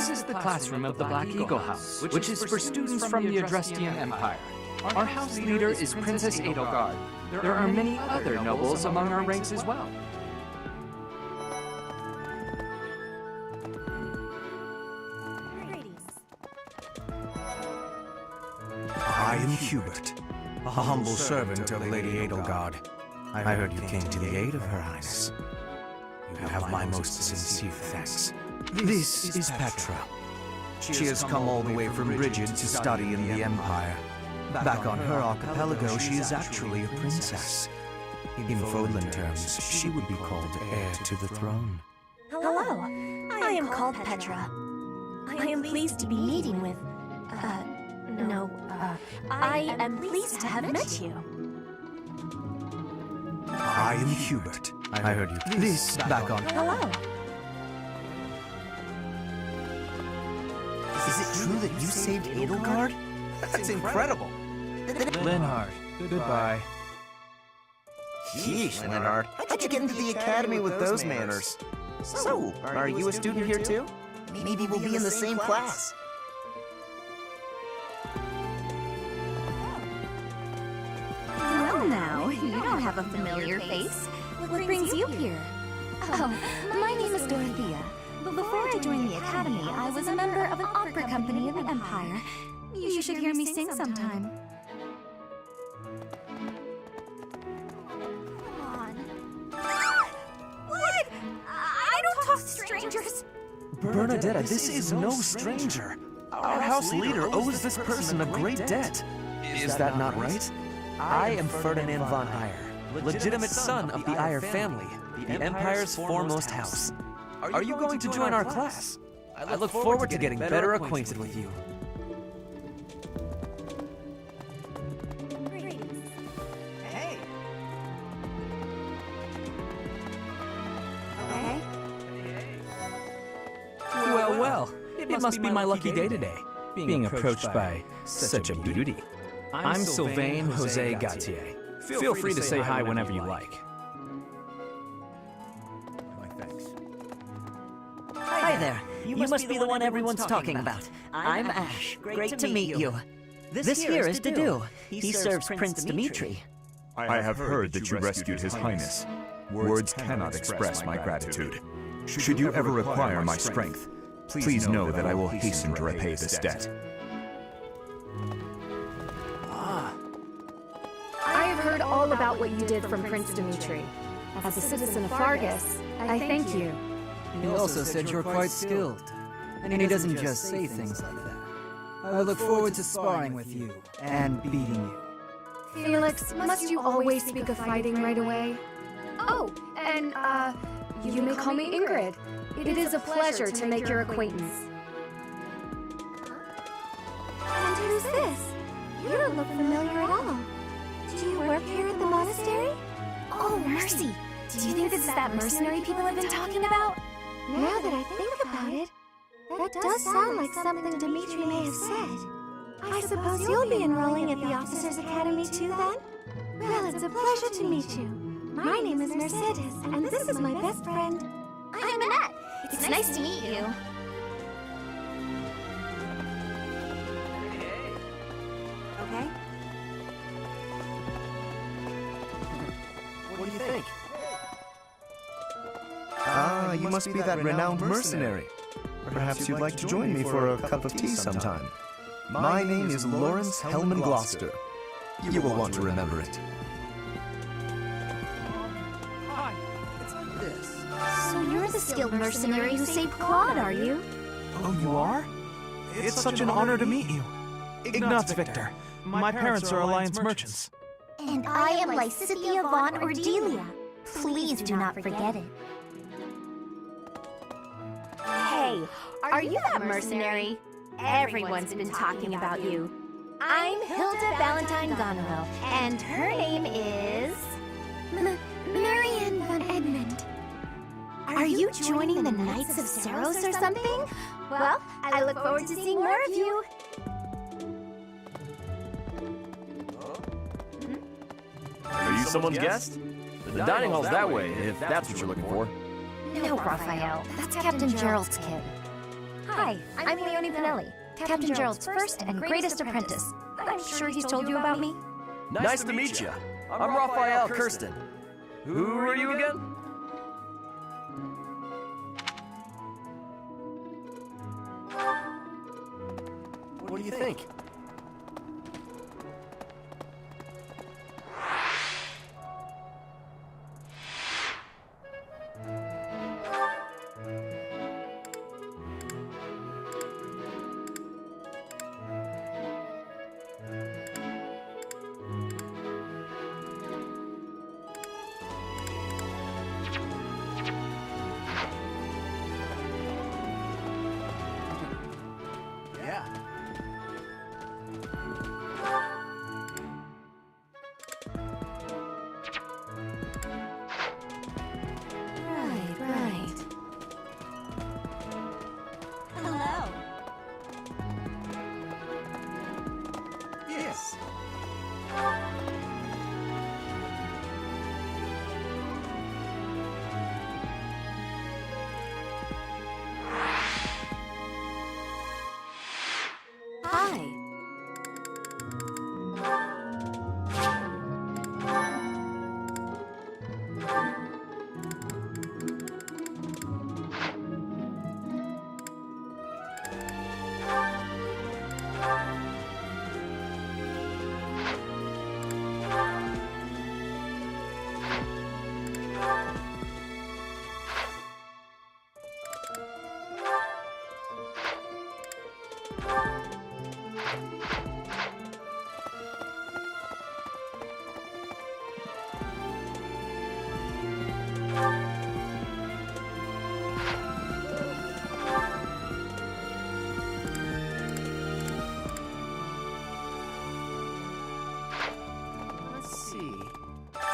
This is the classroom of the Black Eagle House, which is for students from the Adrestian Empire. Our house leader is Princess Edelgard. There are many other nobles among our ranks as well. I am Hubert, a humble servant of Lady Edelgard. I heard you came to the aid of Her Highness. You have my most sincere thanks. This is Petra. She has come all the way from Brigid to study in the Empire. Back on her archipelago, she is actually a princess. In Fódlan terms, she would be called heir to the throne. Hello, I am called Petra. I am pleased to be meeting with... I am pleased to have met you. I am Hubert. I heard you. This back on... Hello. Is it true that you saved Edelgard? That's incredible. Linhard, goodbye. Yeesh, Linhard. How'd you get into the academy with those manners? So, are you a student here too? Maybe we'll be in the same class. Well now, you don't have a familiar face. What brings you here? Oh, my name is Dorothea. Before I joined the academy, I was a member of an opera company in the Empire. You should hear me sing sometime. Come on. What? I don't talk to strangers. Bernadetta, this is no stranger. Our house leader owes this person a great debt. Is that not right? I am Ferdinand von Eyre, legitimate son of the Eyre family, the Empire's foremost house. Are you going to join our class? I look forward to getting better acquainted with you. Hey! Okay. Well, it must be my lucky day today, being approached by such a beauty. I'm Sylvain Jose Gautier. Feel free to say hi whenever you like. Hi there. You must be the one everyone's talking about. I'm Ash. Great to meet you. This here is Dedu. He serves Prince Dimitri. I have heard that you rescued His Highness. Words cannot express my gratitude. Should you ever require my strength, please know that I will hasten to repay this debt. I have heard all about what you did from Prince Dimitri. As a citizen of Fargus, I thank you. He also said you're quite skilled, and he doesn't just say things like that. I look forward to sparring with you and beating you. Felix, must you always speak of fighting right away? Oh, and, you may call me Ingrid. It is a pleasure to make your acquaintance. And who's this? You don't look familiar at all. Do you work here at the monastery? Oh, mercy! Do you think this is that mercenary people have been talking about? Now that I think about it, that does sound like something Dimitri may have said. I suppose you'll be enrolling at the Officers' Academy too, then? Well, it's a pleasure to meet you. My name is Mercedes, and this is my best friend. I'm Annette. It's nice to meet you. Okay. What do you think? Ah, you must be that renowned mercenary. Perhaps you'd like to join me for a cup of tea sometime. My name is Lawrence Hellman Gloucester. You will want to remember it. Hi, it's like this. So you're the skilled mercenary who saved Claude, are you? Oh, you are? It's such an honor to meet you. Ignatz Victor. My parents are Alliance merchants. And I am Lysithea von Ordelia. Please do not forget it. Hey, are you that mercenary? Everyone's been talking about you. I'm Hilda Valentine Goneril, and her name is... Marianne von Edmund. Are you joining the Knights of Saros or something? Well, I look forward to seeing more of you. Are you someone's guest? The dining hall's that way, if that's what you're looking for. No, Raphael, that's Captain Gerald's kid. Hi, I'm Leonie Pinelli, Captain Gerald's first and greatest apprentice. I'm sure he's told you about me. Nice to meet you. I'm Raphael Kirsten. Who are you again? What do you think?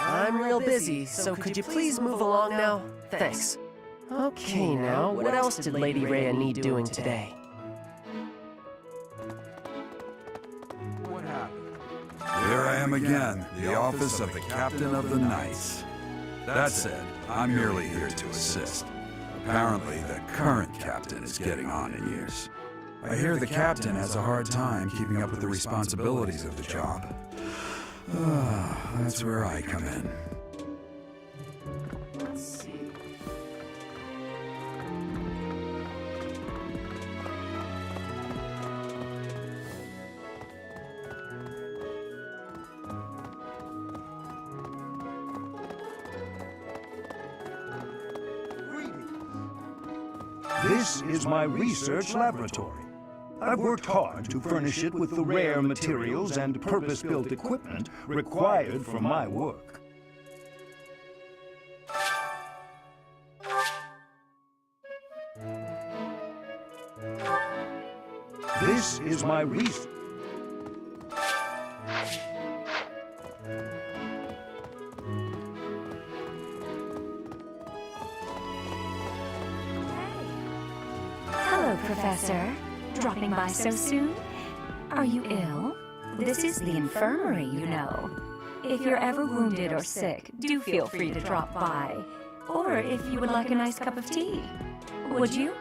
I'm real busy, so could you please move along now? Thanks. Okay, now, what else did Lady Rhea need doing today? What happened? Here I am again, the office of the Captain of the Knights. That said, I'm merely here to assist. Apparently, the current captain is getting on in years. I hear the captain has a hard time keeping up with the responsibilities of the job. That's where I come in. Let's see. This is my research laboratory. I've worked hard to furnish it with the rare materials and purpose-built equipment required for my work. This is my research. Hello, Professor. Dropping by so soon? Are you ill? This is the infirmary, you know. If you're ever wounded or sick, do feel free to drop by. Or if you would like a nice cup of tea. Would you?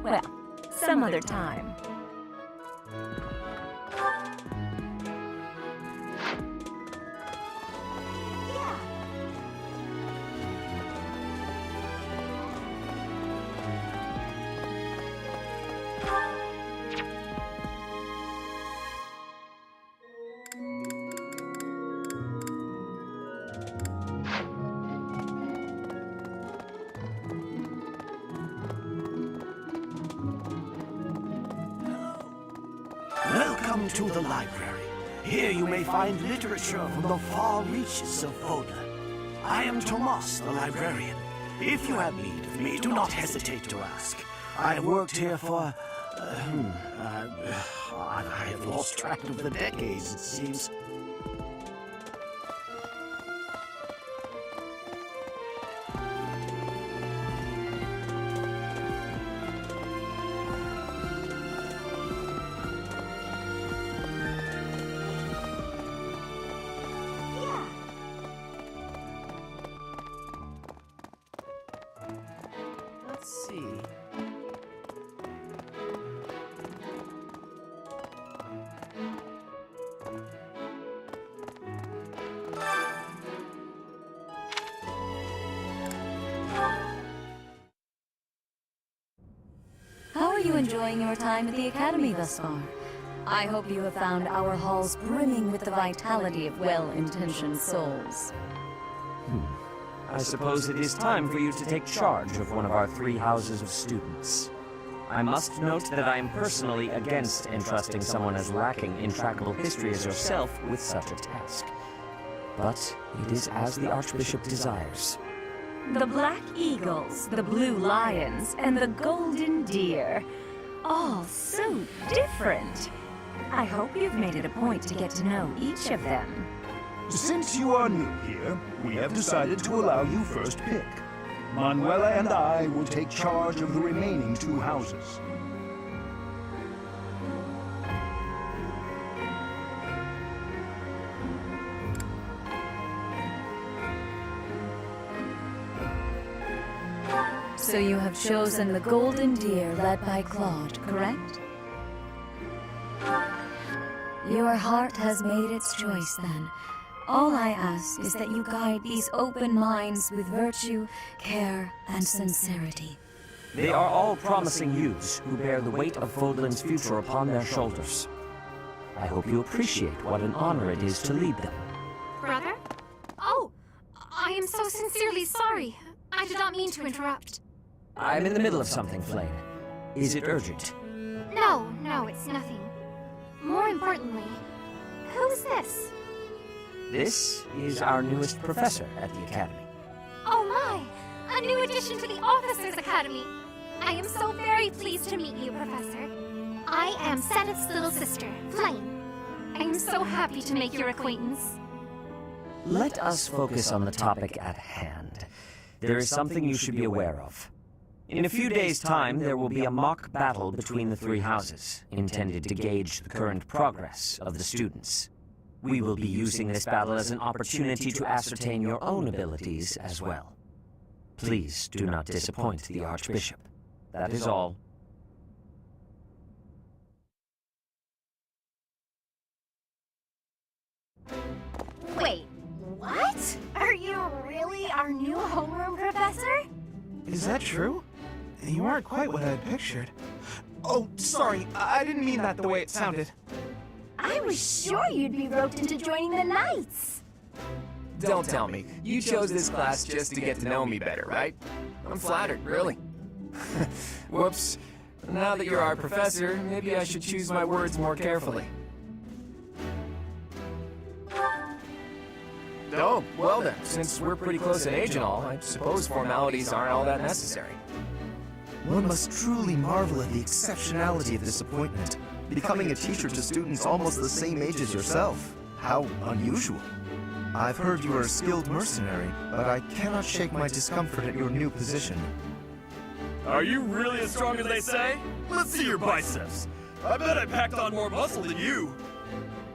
Well, some other time. Welcome to the library. Here you may find literature from the far reaches of Fódlan. I am Tomas, the librarian. If you have need of me, do not hesitate to ask. I have worked here for... I have lost track of the decades, it seems. Let's see. you enjoying your time at the Academy thus far? I hope you have found our halls brimming with the vitality of well-intentioned souls. I suppose it is time for you to take charge of one of our 3 houses of students. I must note that I am personally against entrusting someone as lacking in trackable history as yourself with such a task. But it is as the Archbishop desires. The Black Eagles, the Blue Lions, and the Golden Deer. All so different. I hope you've made it a point to get to know each of them. Since you are new here, we have decided to allow you first pick. Manuela and I will take charge of the remaining 2 houses. So you have chosen the Golden Deer led by Claude, correct? Your heart has made its choice then. All I ask is that you guide these open minds with virtue, care, and sincerity. They are all promising youths who bear the weight of Fódlan's future upon their shoulders. I hope you appreciate what an honor it is to lead them. Brother? Oh, I am so sincerely sorry. I did not mean to interrupt. I'm in the middle of something, Flame. Is it urgent? No, it's nothing. More importantly, who's this? This is our newest professor at the Academy. Oh my! A new addition to the Officers' Academy! I am so very pleased to meet you, Professor. I am Sedith's little sister, Flame. I am so happy to make your acquaintance. Let us focus on the topic at hand. There is something you should be aware of. In a few days' time, there will be a mock battle between the 3 houses, intended to gauge the current progress of the students. We will be using this battle as an opportunity to ascertain your own abilities as well. Please do not disappoint the Archbishop. That is all. Wait, what? Are you really our new homeroom professor? Is that true? You aren't quite what I had pictured. Oh, sorry, I didn't mean that the way it sounded. I was sure you'd be roped into joining the Knights. Don't tell me. You chose this class just to get to know me better, right? I'm flattered, really. Whoops. Now that you're our professor, maybe I should choose my words more carefully. Oh, well then, since we're pretty close in age and all, I suppose formalities aren't all that necessary. One must truly marvel at the exceptionality of this appointment. Becoming a teacher to students almost the same age as yourself. How unusual. I've heard you are a skilled mercenary, but I cannot shake my discomfort at your new position. Are you really as strong as they say? Let's see your biceps. I bet I packed on more muscle than you.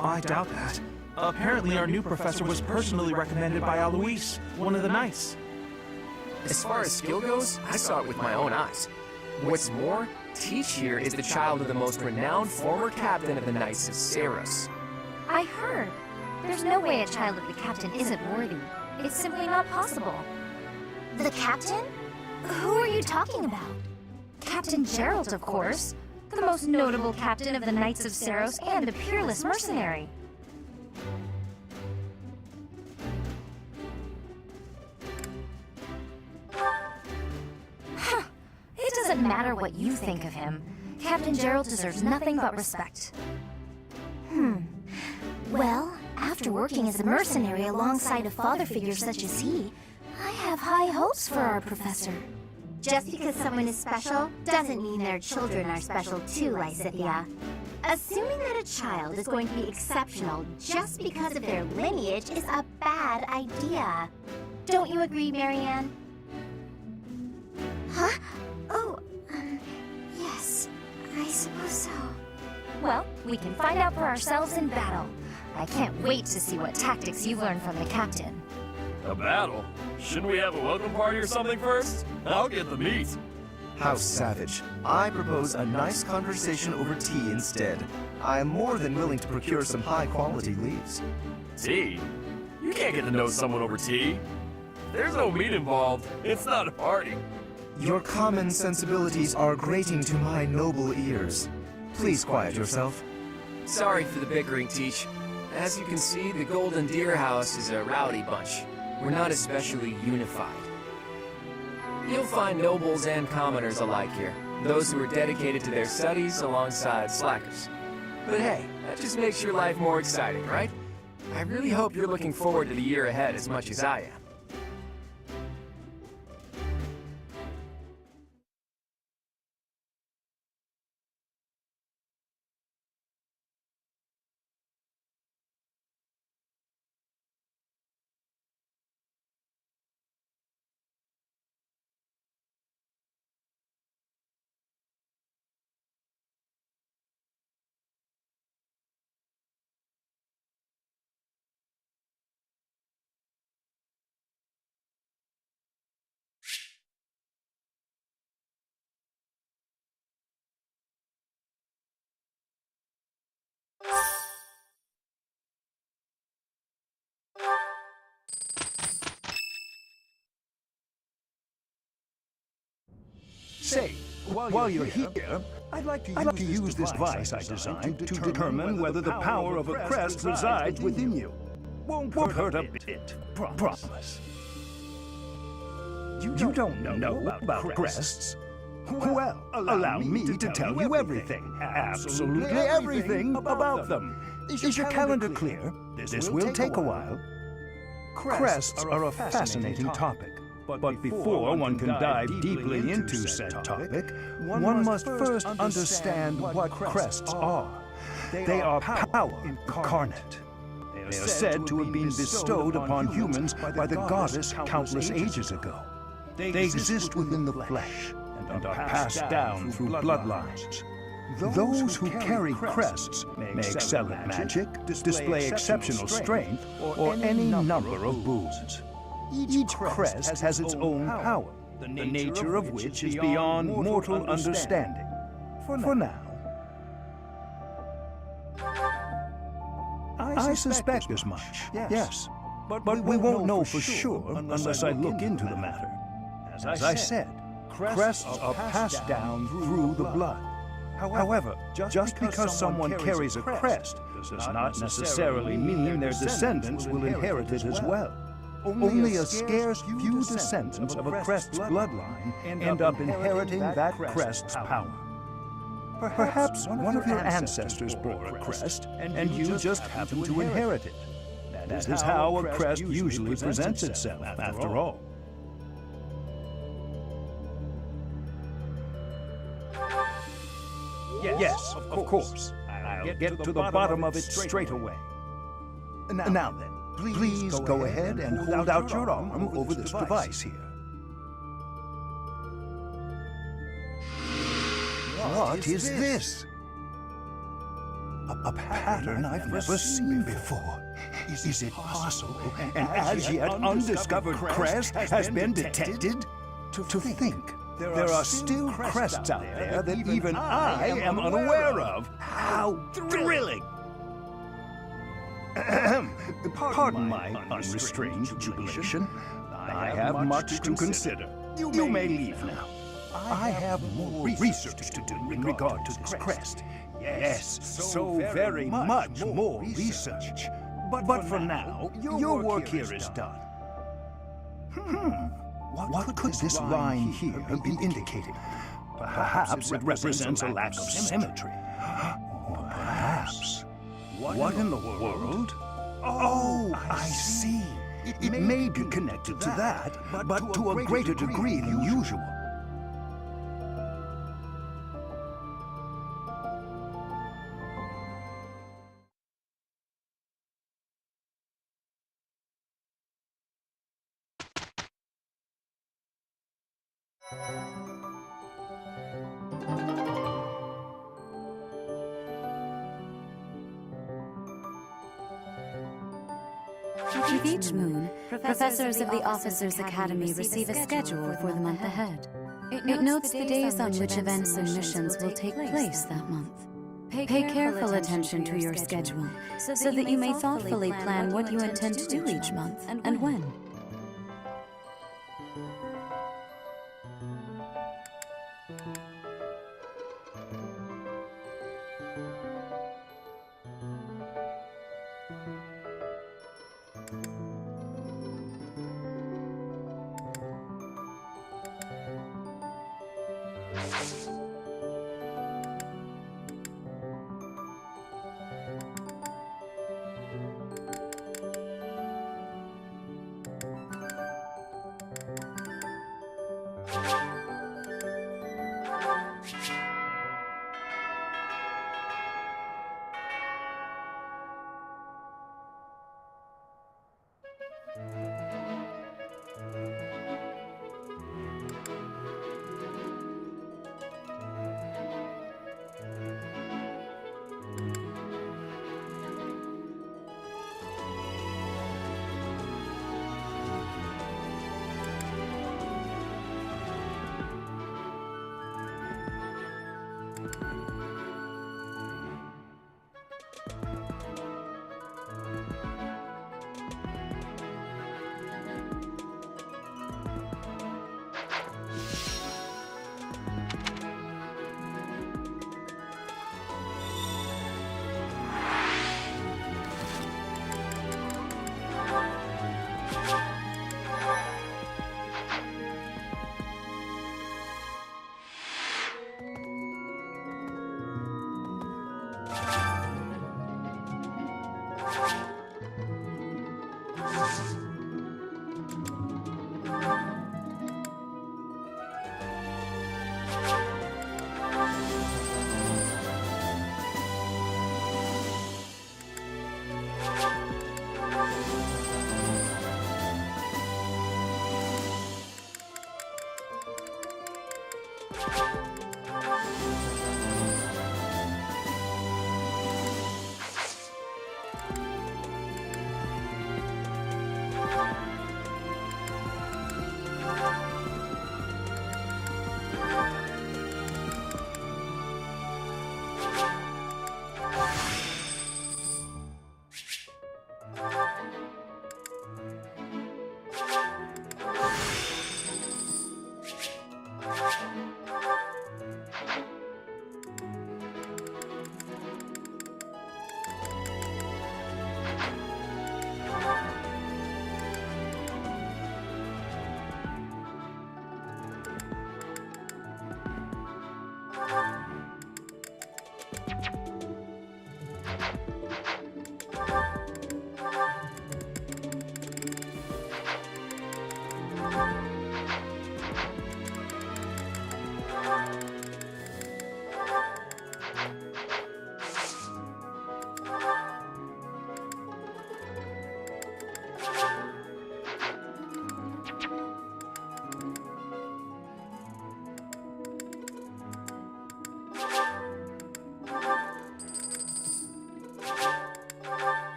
I doubt that. Apparently our new professor was personally recommended by Alois, one of the Knights. As far as skill goes, I saw it with my own eyes. What's more, Teach here is the child of the most renowned former captain of the Knights of Saros. I heard. There's no way a child of the captain isn't worthy. It's simply not possible. The captain? Who are you talking about? Captain Gerald, of course. The most notable captain of the Knights of Saros and a peerless mercenary. It doesn't matter what you think of him. Captain Gerald deserves nothing but respect. Well, after working as a mercenary alongside a father figure such as he, I have high hopes for our professor. Just because someone is special doesn't mean their children are special too, Lysithia. Assuming that a child is going to be exceptional just because of their lineage is a bad idea. Don't you agree, Marianne? Huh? Oh, yes, I suppose so. Well, we can find out for ourselves in battle. I can't wait to see what tactics you've learned from the captain. A battle? Shouldn't we have a welcome party or something first? I'll get the meat. How savage. I propose a nice conversation over tea instead. I am more than willing to procure some high-quality leaves. Tea? You can't get to know someone over tea. There's no meat involved. It's not a party. Your common sensibilities are grating to my noble ears. Please quiet yourself. Sorry for the bickering, Teach. As you can see, the Golden Deer House is a rowdy bunch. We're not especially unified. You'll find nobles and commoners alike here. Those who are dedicated to their studies alongside slackers. But hey, that just makes your life more exciting, right? I really hope you're looking forward to the year ahead as much as I am. Say, while you're here, I'd like to use this device I designed to determine whether the power of a crest resides within you. Won't hurt a bit, promise. You don't know about crests? Well, allow me to tell you everything, absolutely everything about them. Is your calendar clear? This will take a while. Crests are a fascinating topic. But before one can dive deeply into said topic, one must first understand what crests are. They are power incarnate. They are said to have been bestowed upon humans by the goddess countless ages ago. They exist within the flesh and are passed down through bloodlines. Those who carry crests may excel at magic, display exceptional strength, or any number of boons. Each crest has its own power, the nature of which is beyond mortal understanding. For now. I suspect as much, yes. But we won't know for sure unless I look into the matter. As I said, crests are passed down through the blood. However, just because someone carries a crest does not necessarily mean their descendants will inherit it as well. Only a scarce few descendants of a crest's bloodline end up inheriting that crest's power. Perhaps one of your ancestors bore a crest, and you just happen to inherit it. That is how a crest usually presents itself, after all. Yes, of course. I'll get to the bottom of it straight away. Now then. Please go ahead and hold out your arm over this device here. What is this? A pattern I've never seen before. Is it possible an as yet undiscovered crest has been detected? To think, there are still crests out there that even I am unaware of. How thrilling! Pardon my unrestrained jubilation. I have much to consider. You may leave now. I have more research to do in regard to this crest. Yes, so very much more research. But for now, your work here is done. What could this line here be indicating? Perhaps it represents a lack of symmetry. Or perhaps... What in the world? Oh, I see. It may be connected to that, but to a greater degree than usual. With each moon, professors of the Officers' Academy receive a schedule for the month ahead. It notes the days on which events and missions will take place that month. Pay careful attention to your schedule, so that you may thoughtfully plan what you intend to do each month and when.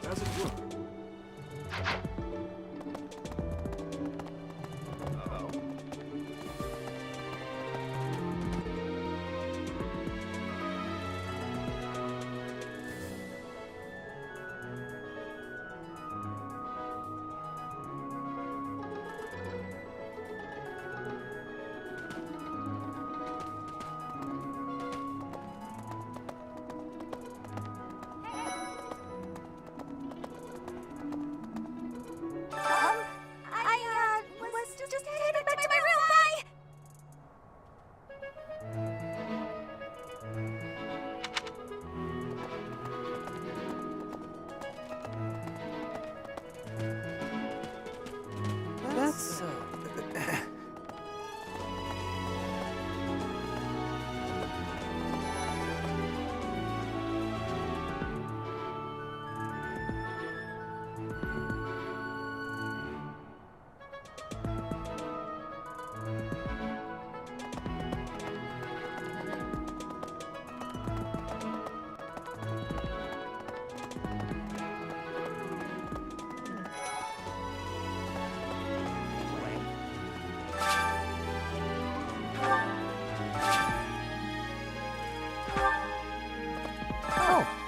How's it look?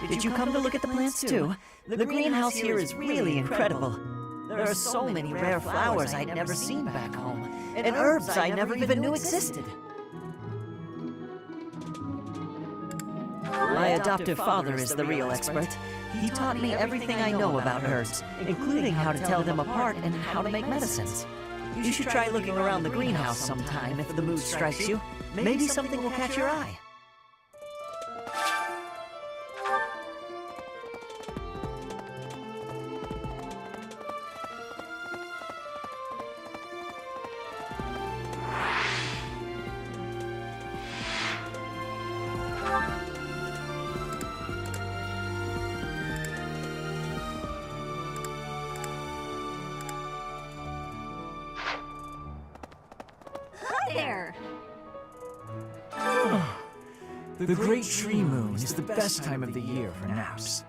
Did you come to look at the plants too? The greenhouse here is really incredible. There are so many rare flowers I'd never seen back home, and herbs I never even knew existed. My adoptive father is the real expert. He taught me everything I know about herbs, including how to tell them apart and how to make medicines. You should try looking around the greenhouse sometime if the mood strikes you. Maybe something will catch your eye. The Great Tree Moon is the best time of the year for naps.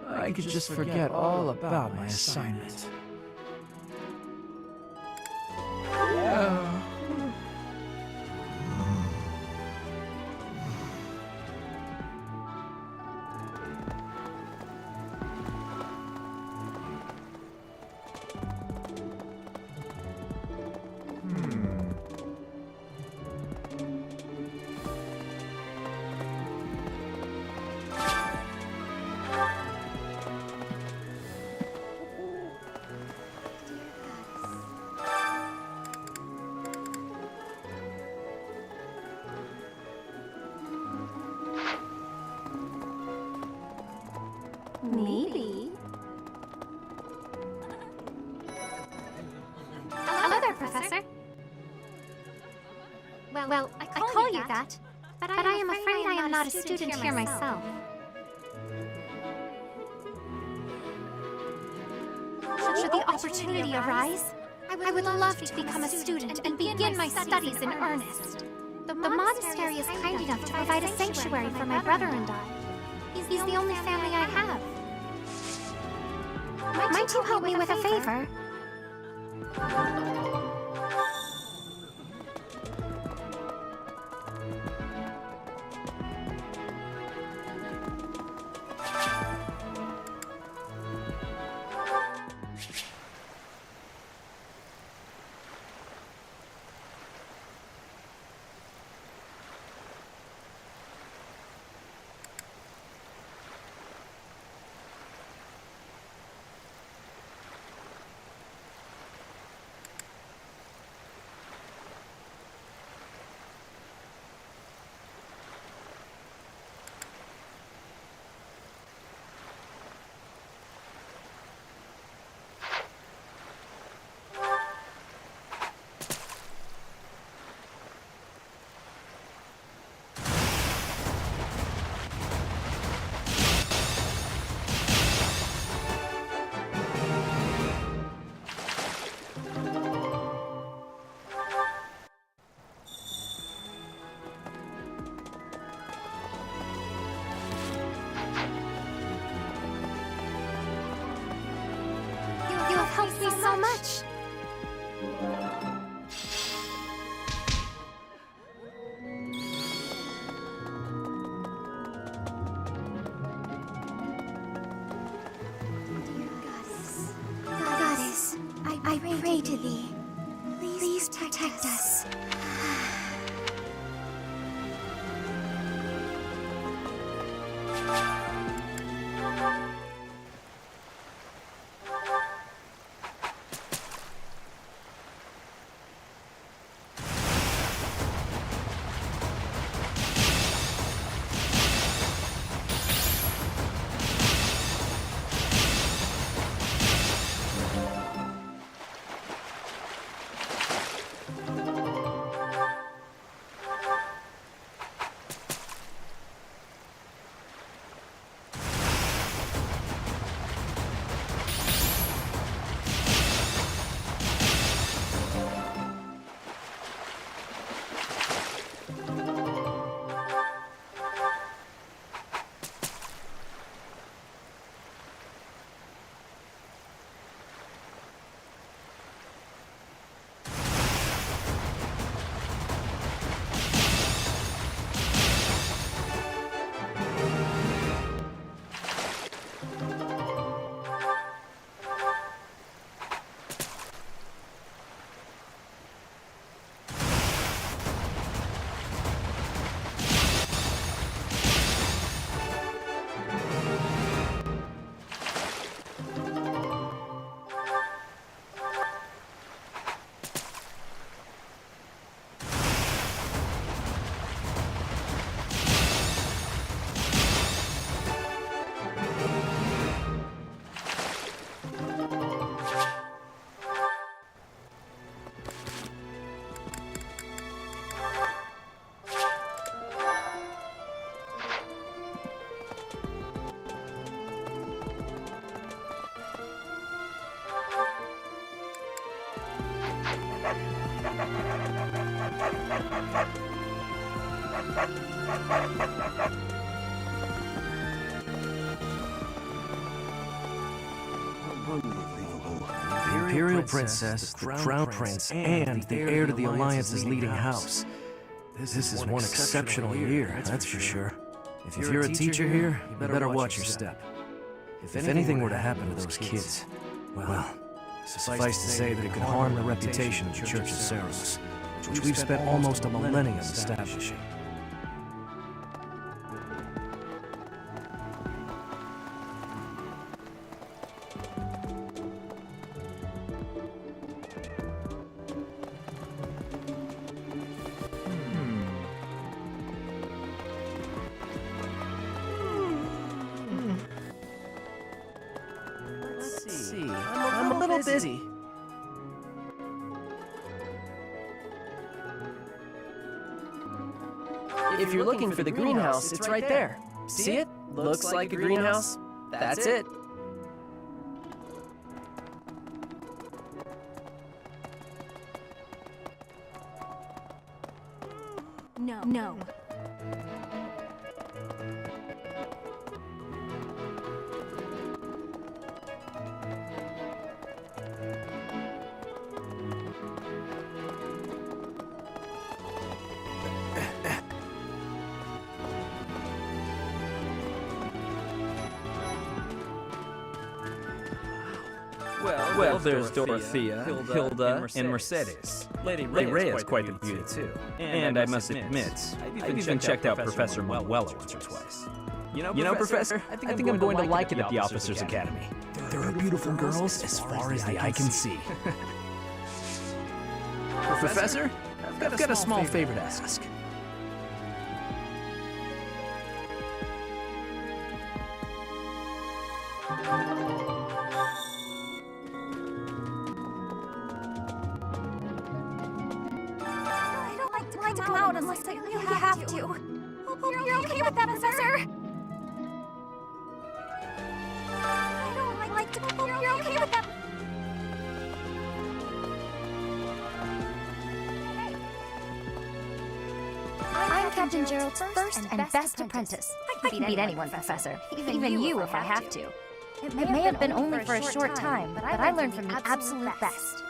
I could just forget all about my assignment. Maybe. Hello there, Professor. Well, I call you that, but I am afraid I am not a student here myself. Should the opportunity arise, I would love to become a student and begin my studies in earnest. The monastery is kind enough to provide a sanctuary for my brother and I. He's the only family I have. Might you help me with a favor? helps me so much. Goddess, I pray to thee. Please protect us. The Imperial Princess, the Crown Prince, and the heir to the Alliance's leading house. This is one exceptional year, that's for sure. If you're a teacher here, you better watch your step. If anything were to happen to those kids, well, suffice to say that it could harm the reputation of the Church of Ceros, which we've spent almost a millennium establishing. I'm a little busy. If you're looking for the greenhouse, it's right there. See it? Looks like a greenhouse. That's it. No. Well, there's Dorothea, Hilda, and Mercedes. Lady Rhea is quite the beauty, too. And I must admit, I've even checked out Professor Manuela once or twice. You know, Professor, I think I'm going to like it at the Officers Academy. There are beautiful girls as far as the eye can see. Professor, I've got a small favor to ask. I don't like to come out unless I really have to. Hope you're okay with that, Professor. I don't like to. Hope you're okay with that. I'm Captain Gerald's first and best apprentice. I can beat anyone, Professor. Even you if I have to. It may have been only for a short time, but I learned from the absolute best.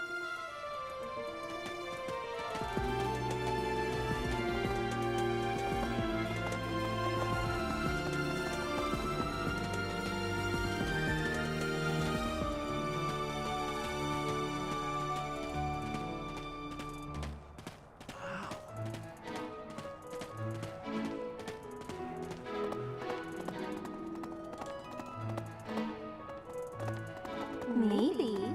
Maybe.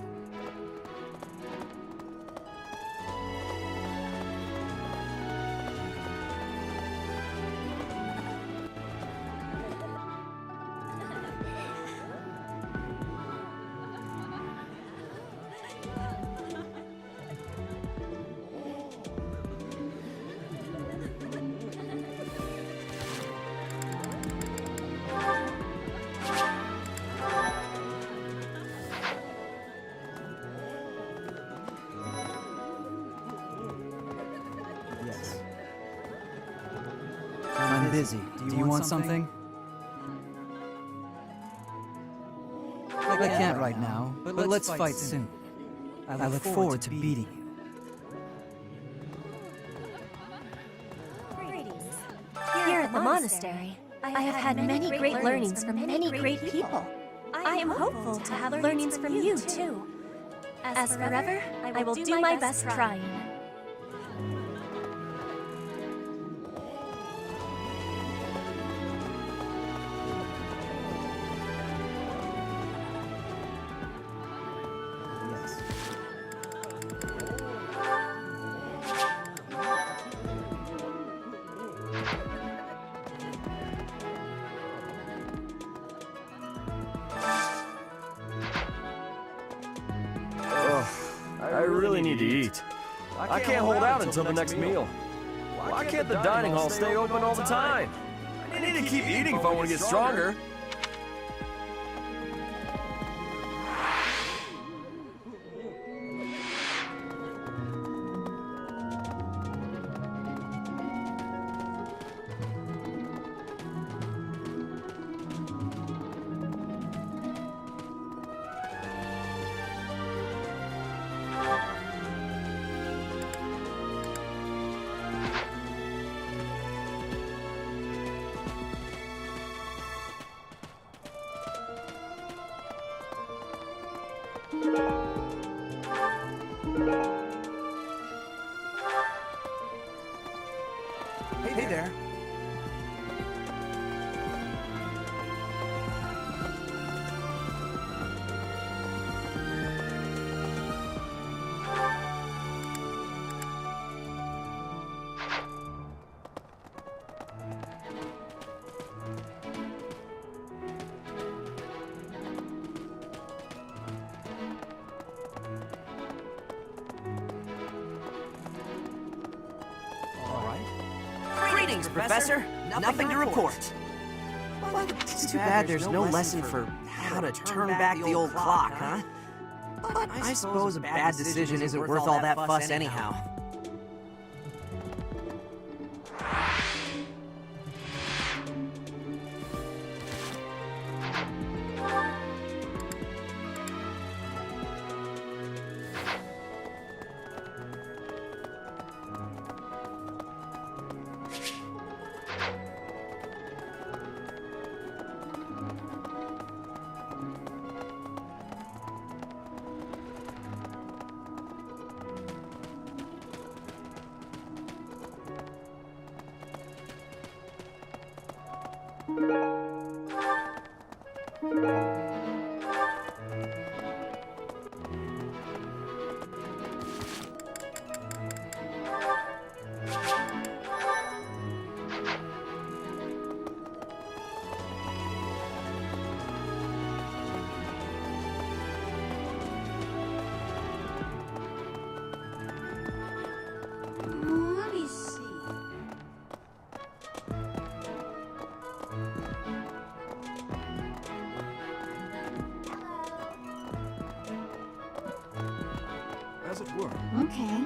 I'm busy. Do you want something? I can't right now, but let's fight soon. I look forward to beating you. Here at the monastery, I have had many great learnings from many great people. I am hopeful to have learnings from you, too. As forever, I will do my best trying. I really need to eat. I can't hold out until the next meal. Why can't the dining hall stay open all the time? I need to keep eating if I want to get stronger. Hey there. Greetings, Professor. Nothing to report. It's too bad there's no lesson for how to turn back the old clock, huh? But I suppose a bad decision isn't worth all that fuss anyhow. Let me see. As it were. Okay.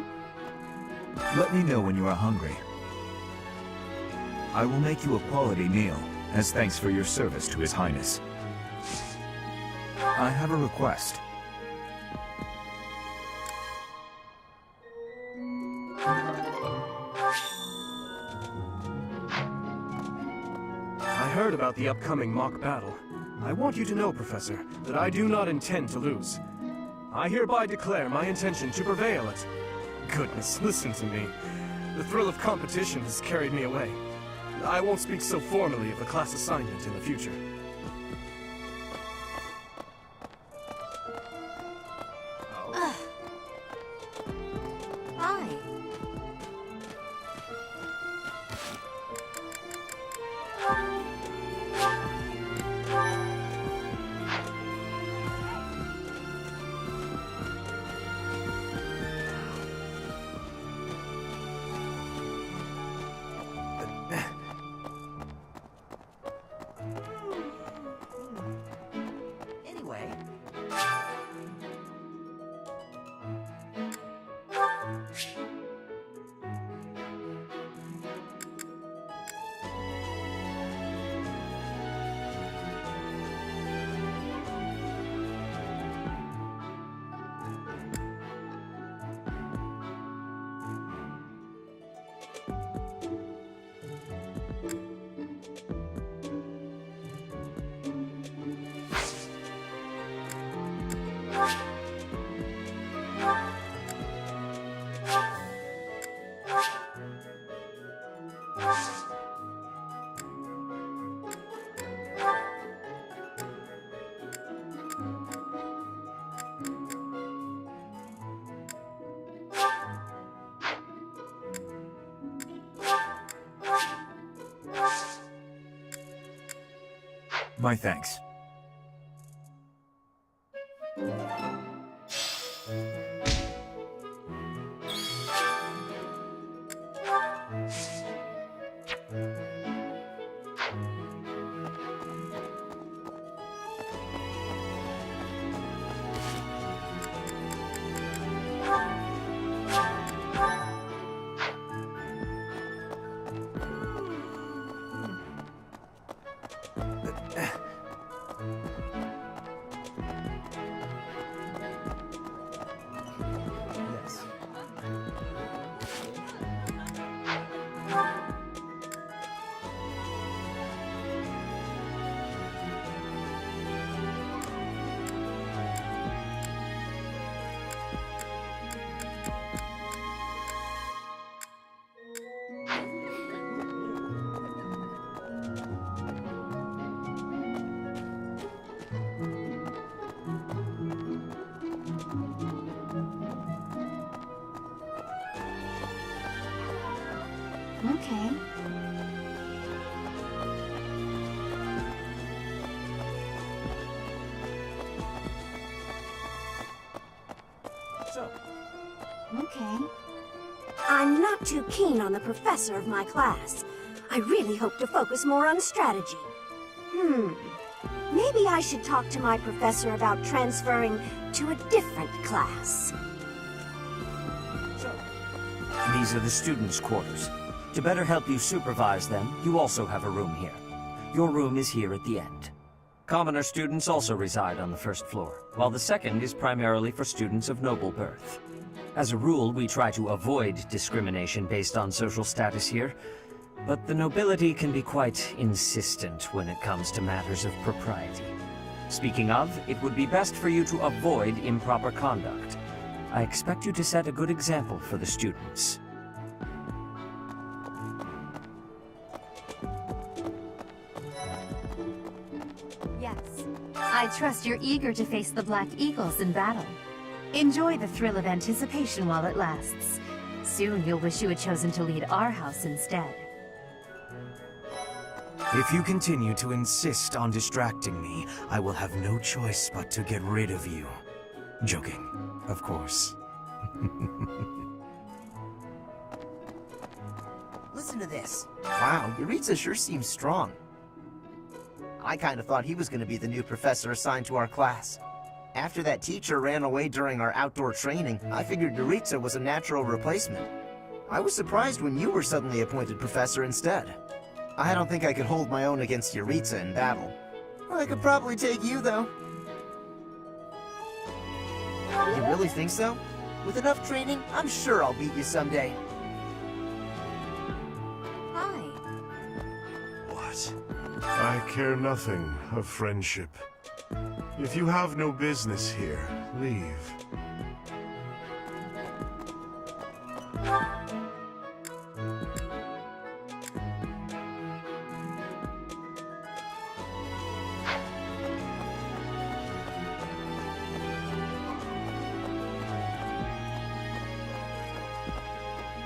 Let me know when you are hungry. I will make you a quality meal, as thanks for your service to His Highness. I have a request. I heard about the upcoming mock battle. I want you to know, Professor, that I do not intend to lose. I hereby declare my intention to prevail at... Goodness, listen to me. The thrill of competition has carried me away. I won't speak so formally of a class assignment in the future. Hi. Anyway. My thanks. Okay. Okay. I'm not too keen on the professor of my class. I really hope to focus more on strategy. Maybe I should talk to my professor about transferring to a different class. These are the students' quarters. To better help you supervise them, you also have a room here. Your room is here at the end. Commoner students also reside on the first floor, while the second is primarily for students of noble birth. As a rule, we try to avoid discrimination based on social status here, but the nobility can be quite insistent when it comes to matters of propriety. Speaking of, it would be best for you to avoid improper conduct. I expect you to set a good example for the students. Yes. I trust you're eager to face the Black Eagles in battle. Enjoy the thrill of anticipation while it lasts. Soon you'll wish you had chosen to lead our house instead. If you continue to insist on distracting me, I will have no choice but to get rid of you. Joking, of course. Listen to this. Wow, Yuritsa sure seems strong. I kind of thought he was going to be the new professor assigned to our class. After that teacher ran away during our outdoor training, I figured Yuritsa was a natural replacement. I was surprised when you were suddenly appointed professor instead. I don't think I could hold my own against Yuritsa in battle. I could probably take you, though. You really think so? With enough training, I'm sure I'll beat you someday. Hi. What? I care nothing of friendship. If you have no business here, leave.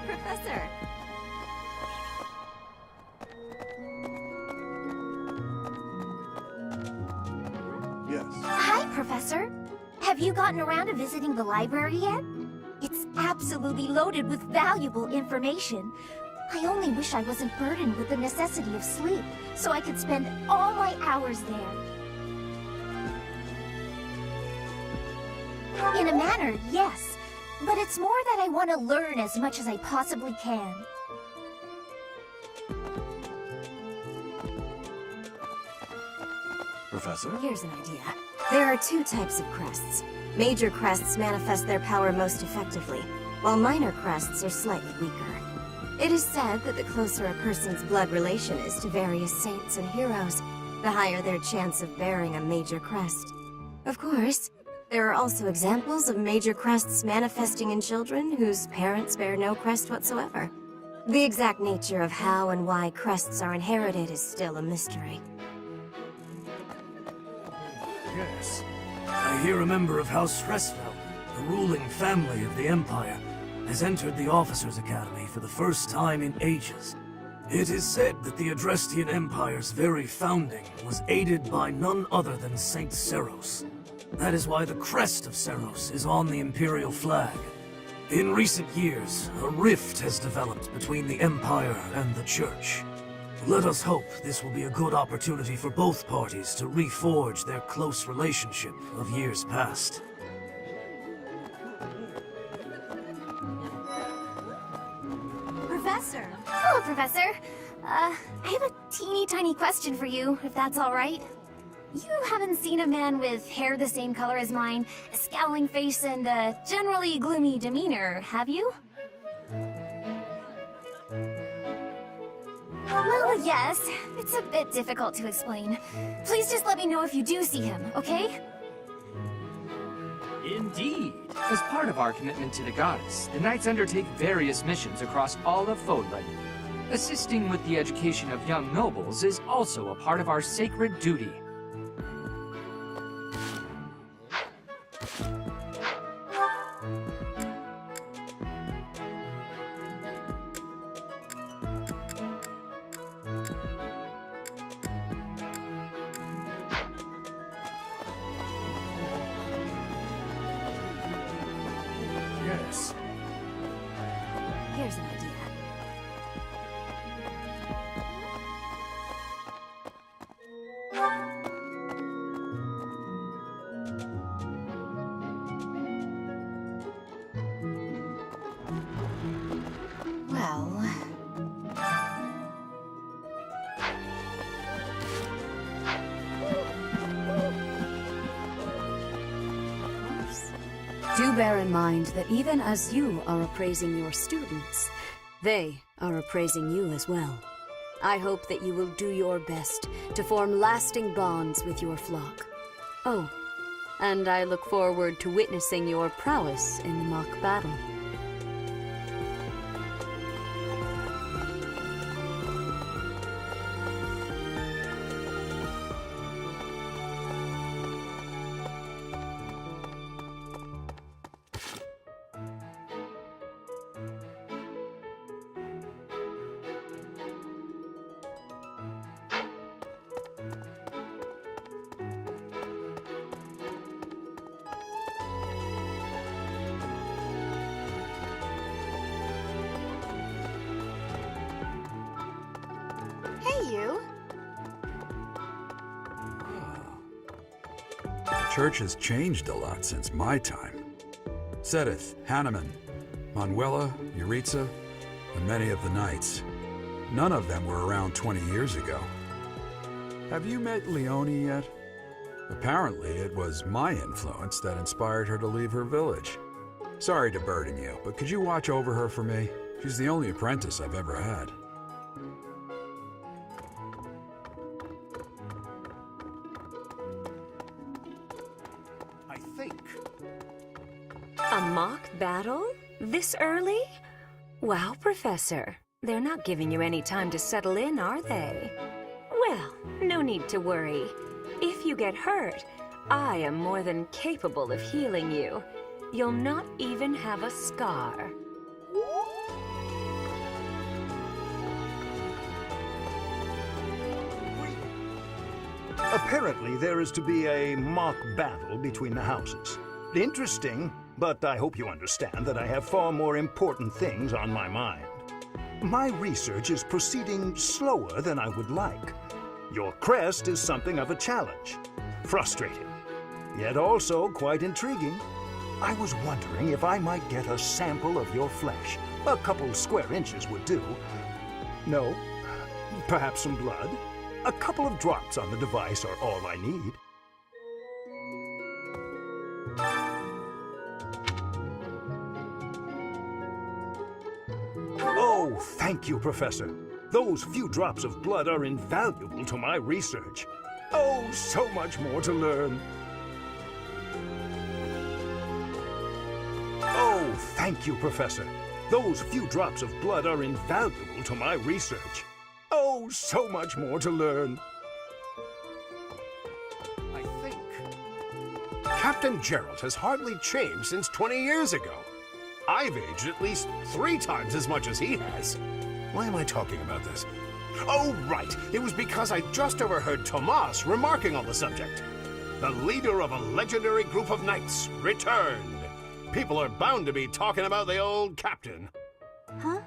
Professor. Yes. Hi, Professor. Have you gotten around to visiting the library yet? It's absolutely loaded with valuable information. I only wish I wasn't burdened with the necessity of sleep, so I could spend all my hours there. In a manner, yes. But it's more that I want to learn as much as I possibly can. Professor? Here's an idea. There are two types of crests. Major crests manifest their power most effectively, while minor crests are slightly weaker. It is said that the closer a person's blood relation is to various saints and heroes, the higher their chance of bearing a major crest. Of course, there are also examples of major crests manifesting in children whose parents bear no crest whatsoever. The exact nature of how and why crests are inherited is still a mystery. Yes. I hear a member of House Fresfeld, the ruling family of the Empire, has entered the Officers' Academy for the first time in ages. It is said that the Adrestian Empire's very founding was aided by none other than Saint Seros. That is why the crest of Seros is on the Imperial flag. In recent years, a rift has developed between the Empire and the Church. Let us hope this will be a good opportunity for both parties to reforge their close relationship of years past. Professor! Hello, Professor. I have a teeny tiny question for you, if that's all right. You haven't seen a man with hair the same color as mine, a scowling face, and a generally gloomy demeanor, have you? Well, yes. It's a bit difficult to explain. Please just let me know if you do see him, okay? Indeed. As part of our commitment to the goddess, the Knights undertake various missions across all of Fódlan. Assisting with the education of young nobles is also a part of our sacred duty. Yes. Here's an idea. Well... Do bear in mind that even as you are appraising your students, they are appraising you as well. I hope that you will do your best to form lasting bonds with your flock. Oh, and I look forward to witnessing your prowess in the mock battle. Hey, you. The church has changed a lot since my time. Sedith, Hanneman, Manuela, Yuritsa, and many of the knights. None of them were around 20 years ago. Have you met Leone yet? Apparently, it was my influence that inspired her to leave her village. Sorry to burden you, but could you watch over her for me? She's the only apprentice I've ever had. I think. A mock battle? This early? Wow, Professor. They're not giving you any time to settle in, are they? Well, no need to worry. If you get hurt, I am more than capable of healing you. You'll not even have a scar. Apparently, there is to be a mock battle between the houses. Interesting, but I hope you understand that I have far more important things on my mind. My research is proceeding slower than I would like. Your crest is something of a challenge. Frustrating, yet also quite intriguing. I was wondering if I might get a sample of your flesh. A couple square inches would do. No? Perhaps some blood? A couple of drops on the device are all I need. Oh, thank you, Professor. Those few drops of blood are invaluable to my research. Oh, so much more to learn. Oh, thank you, Professor. Those few drops of blood are invaluable to my research. Oh, so much more to learn. I think. Captain Gerald has hardly changed since 20 years ago. I've aged at least 3 times as much as he has. Why am I talking about this? Oh, right. It was because I just overheard Tomas remarking on the subject. The leader of a legendary group of knights returned. People are bound to be talking about the old captain. Huh?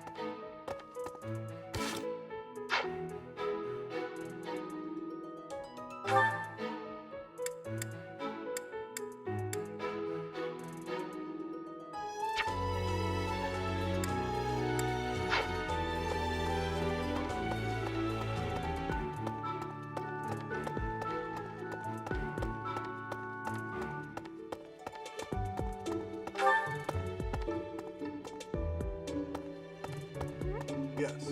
Yes.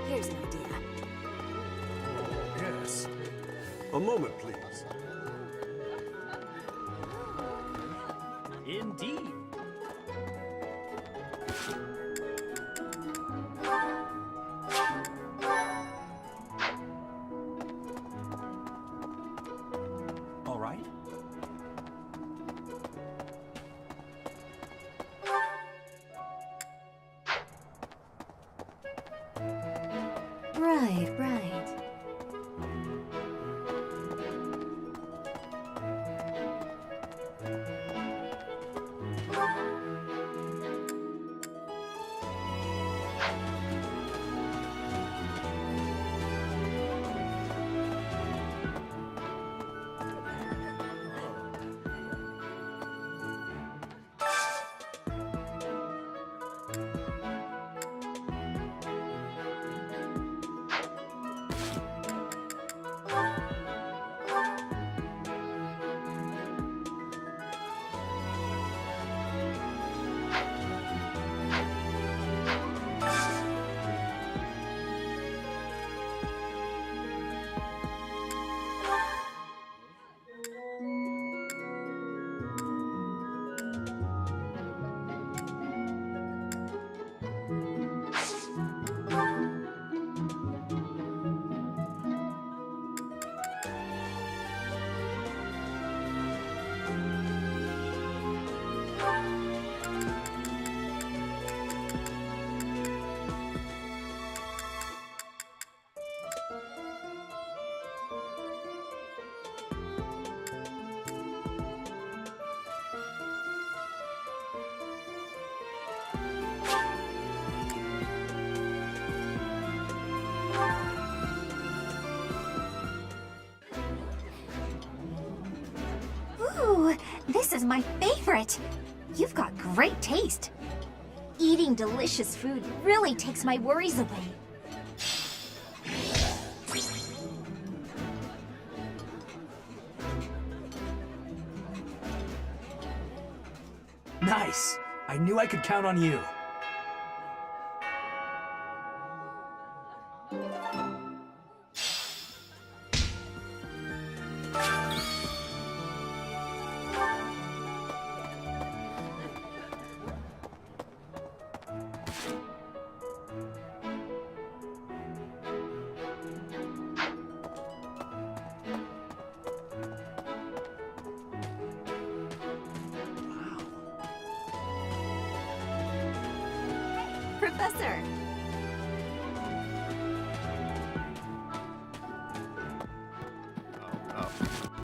Here's an idea. Yes. A moment, please. Indeed. All right. Right, right. Ooh, this is my favorite. You've got great taste. Eating delicious food really takes my worries away. Nice! I knew I could count on you. Professor,